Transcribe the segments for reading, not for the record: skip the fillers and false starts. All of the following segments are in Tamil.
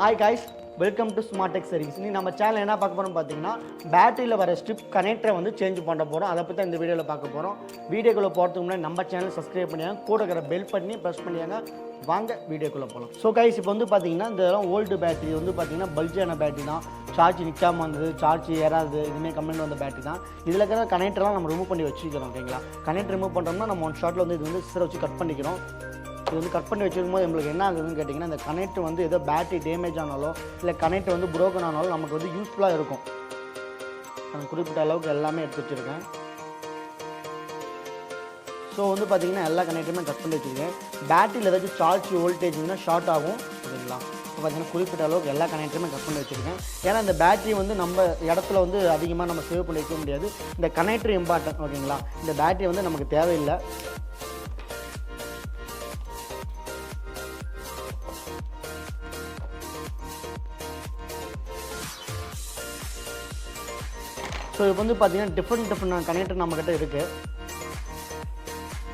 Hi guys, welcome to SmartTech Series. நீ நம்ம சேனல் என்ன பார்க்க போறோம் பாத்தீங்கன்னா பேட்டரியில வர ஸ்ட்ரிப் கனெக்டரை வந்து சேஞ்ச் பண்ண போறோம். அத பத்தி இந்த வீடியோல பார்க்க போறோம். வீடியோக்குள்ள போறதுக்கு முன்னாடி நம்ம சேனல் சப்ஸ்கிரைப் பண்ணியாங்க, கூட இருக்கிற பெல் பட்டனை பிரஸ் பண்ணியாங்க. வாங்க வீடியோக்குள்ள போலாம். சோ गाइस, இப்போ வந்து பாத்தீங்கன்னா இந்த ஓல்ட் பேட்டரி வந்து பாத்தீங்கன்னா பல்ஜான பேட்டரி தான். சார்ஜ் நிக்காம வந்தது, சார்ஜ் ஏறாது, இதுமே கமெண்ட் வந்த பேட்டரி தான். இதுல இருக்கிற கனெக்டர்லாம் நம்ம ரிமூவ் பண்ணி வச்சிருக்கோம். ஓகேங்களா? கனெக்டர் ரிமூவ் பண்றோம்னா நம்ம ஒன் ஷாட்ல வந்து இது வந்து சிஸ்டர் வச்சு கட் பண்ணிக்கிறோம். இது வந்து கட் பண்ணி வச்சுருக்கும்போது நம்மளுக்கு என்ன ஆகுதுன்னு கேட்டிங்கன்னா, இந்த கனெக்ட் வந்து ஏதோ பேட்டரி டேமேஜ் ஆனாலோ இல்லை கனெக்ட் வந்து ப்ரோக்கன் ஆனாலும் நமக்கு வந்து யூஸ்ஃபுல்லாக இருக்கும். அந்த குறிப்பிட்ட அளவுக்கு எல்லாமே எடுத்து வச்சுருக்கேன். ஸோ வந்து பார்த்திங்கன்னா எல்லா கனெக்ட்டுமே கட் பண்ணி வச்சுருக்கேன். பேட்டரியில் ஏதாச்சும் சார்ஜ் வோல்டேஜ்னா ஷார்ட் ஆகும். ஓகேங்களா? இப்போ பார்த்திங்கன்னா குறிப்பிட்ட அளவுக்கு எல்லா கனெக்ட்டுமே கட் பண்ணி வச்சுருக்கேன். ஏன்னா இந்த பேட்டரி வந்து நம்ம இடத்துல வந்து அதிகமாக நம்ம சேவ் பண்ணி வைக்க முடியாது. இந்த கனெக்டர் இம்பார்ட்டன்ட். ஓகேங்களா? இந்த பேட்டரி வந்து நமக்கு தேவையில்லை. ஸோ இப்போ வந்து பார்த்தீங்கன்னா டிஃப்ரெண்ட் கனெக்டர் நம்மக்கிட்ட இருக்குது.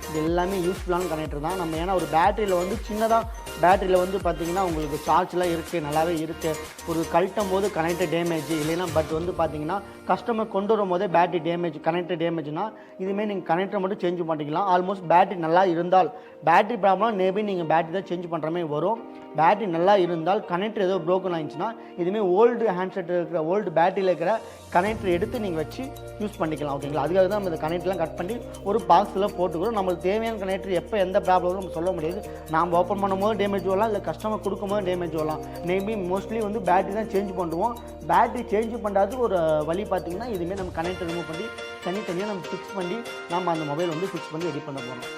இது எல்லாமே யூஸ்ஃபுல்லான கனெக்டர் தான். நம்ம ஏன்னா ஒரு பேட்டரியில் வந்து சின்னதாக பேட்டரியில் வந்து பார்த்திங்கன்னா உங்களுக்கு சார்ஜ்லாம் இருக்குது, நல்லாவே இருக்குது. ஒரு கழட்டும் போது கனெக்டர் டேமேஜ் இல்லைன்னா பட் வந்து பார்த்திங்கன்னா கஸ்டமர் கொண்டு வரும் போதே பேட்டரி டேமேஜ், கனெக்டர் டேமேஜ்னால் இதுமாரி நீங்கள் கனெக்டரை மட்டும் சேஞ்ச் பண்ணிக்கலாம். ஆல்மோஸ்ட் பேட்டரி நல்லா இருந்தால், பேட்டரி ப்ராப்ளம் மேபி நீங்கள் பேட்டரி தான் சேஞ்ச் பண்ணுற மாதிரி வரும். பேட்டரி நல்லா இருந்தால் கனெக்டர் ஏதோ ப்ரோக்கன் ஆகிடுச்சுன்னா இதுமாரி ஓல்டு ஹேண்ட்செட் இருக்கிற ஓல்டு பேட்டரியில் இருக்கிற கனெக்டர் எடுத்து நீங்கள் வச்சு யூஸ் பண்ணிக்கலாம். ஓகேங்களா? அதுக்காக தான் நம்ம இந்த கனெக்டர்லாம் கட் பண்ணி ஒரு பாக்ஸில் போட்டுக்கிறோம். நம்மளுக்கு தேவையான கனெக்டர் எப்போ எந்த ப்ராப்ளம் நம்ம சொல்ல முடியாது. நாம் ஓப்பன் பண்ணும்போது டேமேஜ் வரலாம், இல்லை கஸ்டமர் கொடுக்கும்போது டேமேஜ் வரலாம். மேபி மோஸ்ட்லி வந்து பேட்டரி தான் சேஞ்ச் பண்ணுவோம். பேட்டரி சேஞ்ச் பண்ணுறது ஒரு வழி பார்த்திங்கன்னா இதுமாரி நம்ம கனெக்டர் ரிமூவ் பண்ணி தனித்தனியாக நம்ம ஃபிக்ஸ் பண்ணி நம்ம அந்த மொபைல் வந்து ஃபிக்ஸ் பண்ணி ரெடி பண்ண போகிறோம்.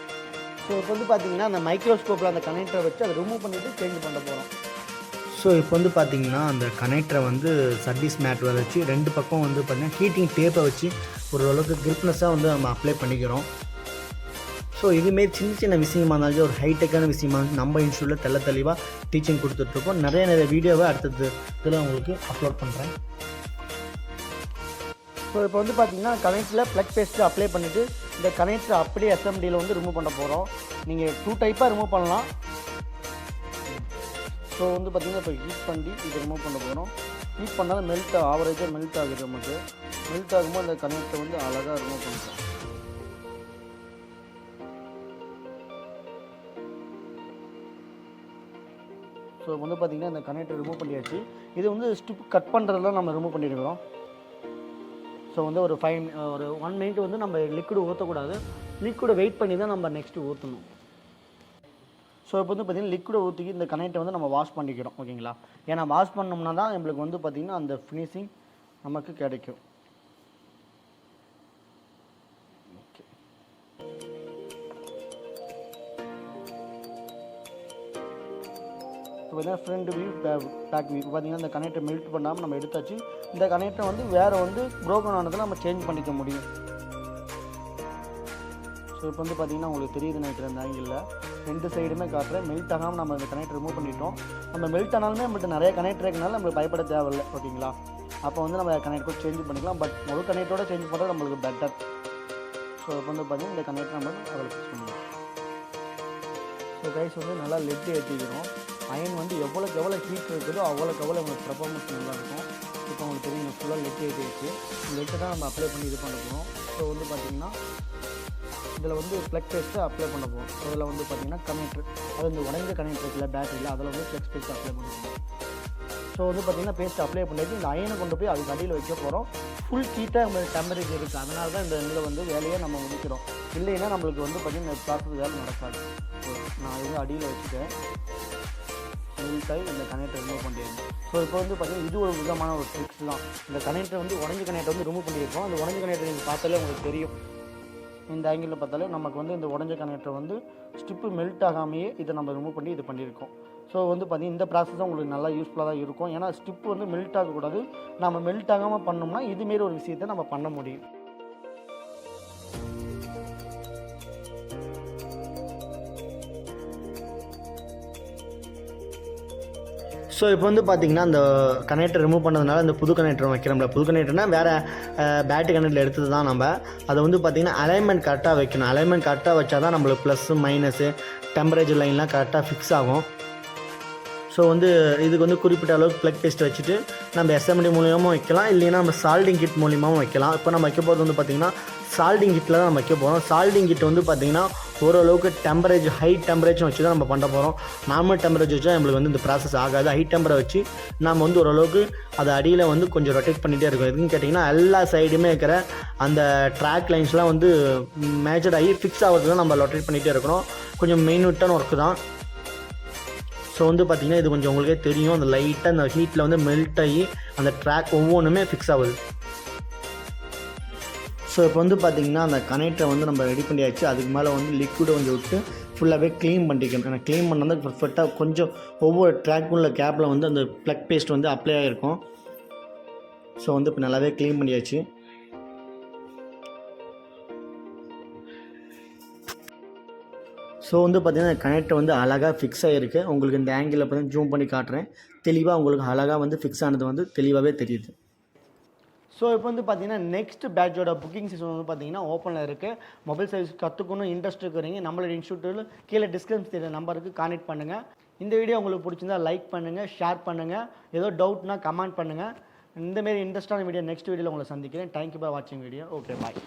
ஸோ இப்போ வந்து பார்த்திங்கன்னா அந்த மைக்ரோஸ்கோப்பில் அந்த கனெக்டரை வச்சு அதை ரிமூவ் பண்ணிவிட்டு சேஞ்ச் பண்ண போகிறோம். ஸோ இப்போ வந்து பார்த்திங்கன்னா அந்த கனெக்டரை வந்து சர்வீஸ் மேட் வச்சு ரெண்டு பக்கம் வந்து பார்த்திங்கன்னா ஹீட்டிங் டேப்பை வச்சு ஓரளவுக்கு கிரிப்னஸாக வந்து நம்ம அப்ளை பண்ணிக்கிறோம். ஸோ இதுமாரி சின்ன சின்ன விஷயமா இருந்தாலும் ஒரு ஹைடெக்கான விஷயமா நம்ம இன்ஸ்டியூட்டில் தெளிவாக டீச்சிங் கொடுத்துட்ருக்கோம். நிறைய வீடியோவை அடுத்தது இதில் உங்களுக்கு அப்லோட் பண்ணுறேன். ஸோ இப்போ வந்து பார்த்திங்கன்னா கனெக்டரில் ப்ளக் பேஸ்ட்டு அப்ளை பண்ணிவிட்டு இந்த கனெக்டர் அப்படியே எஸ்எம்டியில் வந்து ரிமூவ் பண்ண போகிறோம். நீங்கள் 2 டைப்பாக ரிமூவ் பண்ணலாம். ஸோ வந்து பார்த்திங்கன்னா இப்போ ஹீட் பண்ணி இதை ரிமூவ் பண்ண போகிறோம். ஹீட் பண்ணாலும் ஆவரேஜாக மெல்ட் ஆகுது. நமக்கு மெல்ட் ஆகும்போது அந்த கனெக்டரை வந்து அழகாக ரிமூவ் பண்ணிக்கலாம். ஸோ வந்து பார்த்திங்கன்னா இந்த கனெக்டர் ரிமூவ் பண்ணியாச்சு. இது வந்து ஸ்டிப் கட் பண்ணுறதுலாம் நம்ம ரிமூவ் பண்ணியிருக்கிறோம். ஸோ வந்து ஒரு 1 மினிட் வந்து நம்ம லிக்விட் ஊற்றக்கூடாது. லிக்விடை வெயிட் பண்ணி தான் நம்ம நெக்ஸ்ட்டு ஊற்றணும். ஸோ இப்போ வந்து பார்த்திங்கன்னா லிக்விடை ஊற்றிக்கி இந்த கனெக்டை வந்து நம்ம வாஷ் பண்ணிக்கிறோம். ஓகேங்களா? ஏன்னா வாஷ் பண்ணோம்னா தான் நம்மளுக்கு வந்து பார்த்திங்கன்னா அந்த ஃபினிஷிங் நமக்கு கிடைக்கும். ஓகே. இப்போ பார்த்தீங்கன்னா ஃப்ரண்ட் வியூ பேக் வியூ பார்த்திங்கன்னா இந்த கனெக்டை மெல்ட் பண்ணாமல் நம்ம எடுத்தாச்சு. இந்த கனெக்டரை வந்து வேறு வந்து ப்ரோக்கன் ஆனதில் நம்ம சேஞ்ச் பண்ணிக்க முடியும். ஸோ இப்போ வந்து பார்த்திங்கன்னா உங்களுக்கு தெரியுது நினைக்கிறேன் இந்த ஆங்கிளில் ரெண்டு சைடுமே காட்டுறேன். மெல்ட் ஆகாமல் நம்ம இந்த கனெக்டர் ரிமூவ் பண்ணிட்டோம். நம்ம மெல்ட் ஆனாலுமே நம்மள்ட்ட நிறைய கனெக்டர் இருக்கனால நம்மளுக்கு பயப்பட தேவையில்லை. ஓகேங்களா? அப்போ வந்து நம்ம கனெக்டர் சேஞ்ச் பண்ணிக்கலாம். பட் ஒரு கனெக்டரோட சேஞ்ச் பண்ணுறது நம்மளுக்கு பெட்டர். ஸோ இப்போ வந்து பார்த்திங்கன்னா இந்த கனெக்டர் நம்ம அதில் ஃபிக்ஸ் பண்ணிக்கலாம். ஸோ கைஸ் வந்து நல்லா லெட் ஏற்றிக்கிறோம். அயன் வந்து எவ்வளோ ஹீட் இருக்குதோ அவ்வளோக்கு உங்களுக்கு பர்ஃபார்மன்ஸ் நல்லாயிருக்கும். இப்போ உங்களுக்கு தெரியும் ஃபுல்லாக லெட் ஏற்றிடுச்சு. லெட்டை தான் நம்ம அப்ளை பண்ணி இது பண்ண போகிறோம். ஸோ வந்து பார்த்திங்கன்னா இதில் வந்து ப்ளக் பேஸ்ட்டு அப்ளை பண்ண போகிறோம். ஸோ இதில் வந்து பார்த்திங்கன்னா கனெக்டர், அது இந்த உடைஞ்ச கனெக்டர் இருக்குல்ல பேட்டரியில், அதில் வந்து ப்ளக் பேஸ்ட்டு அப்ளை பண்ண போகிறோம். ஸோ வந்து பார்த்திங்கன்னா பேஸ்ட்டு அப்ளை பண்ணிட்டு இந்த அயனை கொண்டு போய் அதுக்கு அடியில் வைக்க போகிறோம். ஃபுல் ஹீட்டாக நம்மளுக்கு டெம்பரேச்சர் இருக்குது. அதனால தான் இந்த இதில் வந்து வேலையை நம்ம முடிக்கிறோம். இல்லைன்னா நம்மளுக்கு வந்து பார்த்திங்கன்னா இந்த ப்ராசஸ் வேலை நடக்காது. ஸோ நான் வந்து அடியில் வச்சுட்டேன். மெல்ட்டாகி இந்த கனெக்டர் ரிமூவ் பண்ணிடுங்க. ஸோ இப்போ வந்து பார்த்திங்கன்னா இது ஒரு விதமான ஒரு ட்ரிக்ஸ் தான். இந்த கனெக்டர் வந்து உடஞ்ச கனெக்டர் வந்து ரிமூவ் பண்ணியிருக்கோம். அந்த உடஞ்ச கனெக்டர் நீங்கள் பார்த்தாலே உங்களுக்கு தெரியும். இந்த ஆங்கிளில் பார்த்தாலே நமக்கு வந்து இந்த உடஞ்ச கனெக்டர் வந்து ஸ்டிப்பு மெல்ட் ஆகாமையே இதை நம்ம ரிமூவ் பண்ணி இது பண்ணியிருக்கோம். ஸோ வந்து பார்த்திங்கன்னா இந்த ப்ராசஸ் தான் உங்களுக்கு நல்லா யூஸ்ஃபுல்லாக தான் இருக்கும். ஏன்னா ஸ்டிப்பு வந்து மெல்ட் ஆகக்கூடாது. நம்ம மெல்ட் ஆகாமல் பண்ணோம்னா இதுமாரி ஒரு விஷயத்தை நம்ம பண்ண முடியும். ஸோ இப்போ வந்து பார்த்திங்கன்னா அந்த கனெக்டர் ரிமூவ் பண்ணதுனால இந்த புது கனெக்டர் வைக்கிறோம்ல, புது கனெக்டர்னால் வேறு பேட்டரி கனெக்டர் எடுத்தது தான். நம்ம அதை வந்து பார்த்திங்கன்னா அலைன்மெண்ட் கரெக்டாக வைக்கணும். அலைன்மெண்ட் கரெக்டாக வச்சா தான் நம்மளுக்கு ப்ளஸ்ஸு மைனஸு டெம்பரேச்சர் லைன்லாம் கரெக்டாக ஃபிக்ஸ் ஆகும். ஸோ வந்து இதுக்கு வந்து குறிப்பிட்ட அளவுக்கு ப்ளக் பேஸ்ட் வச்சுட்டு நம்ம எஸ்எம்டி மூலியமாக வைக்கலாம், இல்லைன்னா நம்ம சால்டிங் கிட் மூலியமாகவும் வைக்கலாம். இப்போ நம்ம வைக்க போகிறது வந்து பார்த்திங்கன்னா சால்டிங் கிட்டில் தான் நம்ம வைக்க போகிறோம். சால்டிங் கிட் வந்து பார்த்திங்கன்னா ஓரளவுக்கு டெம்பரேச்சர் ஹை டெம்பரேச்சர் வச்சு தான் நம்ம பண்ண போகிறோம். நார்மல் டெம்பரேச்சர் வச்சா நம்மளுக்கு வந்து இந்த ப்ராசஸ் ஆகாது. ஹை டெம்பரேச்சர் வச்சு நம்ம வந்து ஓரளவுக்கு அது அடியில் வந்து கொஞ்சம் ரொட்டேட் பண்ணிகிட்டே இருக்கும். எதுன்னு கேட்டிங்கன்னா எல்லா சைடுமே இருக்கிற அந்த ட்ராக் லைன்ஸ்லாம் வந்து மேஜர் ஆகி ஃபிக்ஸ் ஆகிறதுக்கு தான் நம்ம ரொட்டேட் பண்ணிகிட்டே இருக்கணும். கொஞ்சம் மெயின்விட்டான ஒர்க்கு தான். ஸோ வந்து பார்த்திங்கன்னா இது கொஞ்சம் உங்களுக்கே தெரியும், அந்த லைட்டாக அந்த ஹீட்டில் வந்து மெல்ட் ஆகி அந்த ட்ராக் ஒவ்வொன்றுமே ஃபிக்ஸ் ஆகுது. ஸோ இப்போ வந்து பார்த்திங்கன்னா அந்த கனெக்டரை வந்து நம்ம ரெடி பண்ணியாச்சு. அதுக்கு மேலே வந்து லிக்விடை கொஞ்சம் விட்டு ஃபுல்லாகவே க்ளீன் பண்ணிக்கணும். ஏன்னா க்ளீன் பண்ணால் பர்ஃபெக்டாக கொஞ்சம் ஒவ்வொரு ட்ராக்குள்ள கேப்பில் வந்து அந்த ப்ளக் பேஸ்ட் வந்து அப்ளை ஆகிருக்கும். ஸோ வந்து இப்போ நல்லாவே க்ளீன் பண்ணியாச்சு. ஸோ வந்து பார்த்திங்கன்னா கனெக்டர் வந்து அழகாக ஃபிக்ஸ் ஆகிருக்கு. உங்களுக்கு இந்த ஆங்கிளில் பார்த்து ஜூம் பண்ணி காட்டுறேன். தெளிவாக உங்களுக்கு அழகாக வந்து ஃபிக்ஸ் ஆனது வந்து தெளிவாகவே தெரியுது. ஸோ இப்போ வந்து பார்த்தீங்கன்னா நெக்ஸ்ட் பேட்சோட புக்கிங் சீசன் வந்து பார்த்தீங்கன்னா ஓப்பனில் இருக்குது. மொபைல் சர்வீஸ் கற்றுக்கணும் இன்ட்ரெஸ்ட் இருக்கிறீங்க நம்மளோட இன்ஸ்டியூட்டில் கீழே டிஸ்கிரிப்ஷன் தெரிய நம்பருக்கு கான்டெக்ட் பண்ணுங்கள். இந்த வீடியோ உங்களுக்கு பிடிச்சிருந்தா லைக் பண்ணுங்கள், ஷேர் பண்ணுங்கள், ஏதோ டவுட்னா கமெண்ட் பண்ணுங்கள். இந்தமாரி இன்ட்ரெஸ்டான வீடியோ நெக்ஸ்ட் வீடியோவில் உங்களை சந்திக்கிறேன். தேங்க்யூ ஃபார் வாட்சிங் வீடியோ. Okay bye.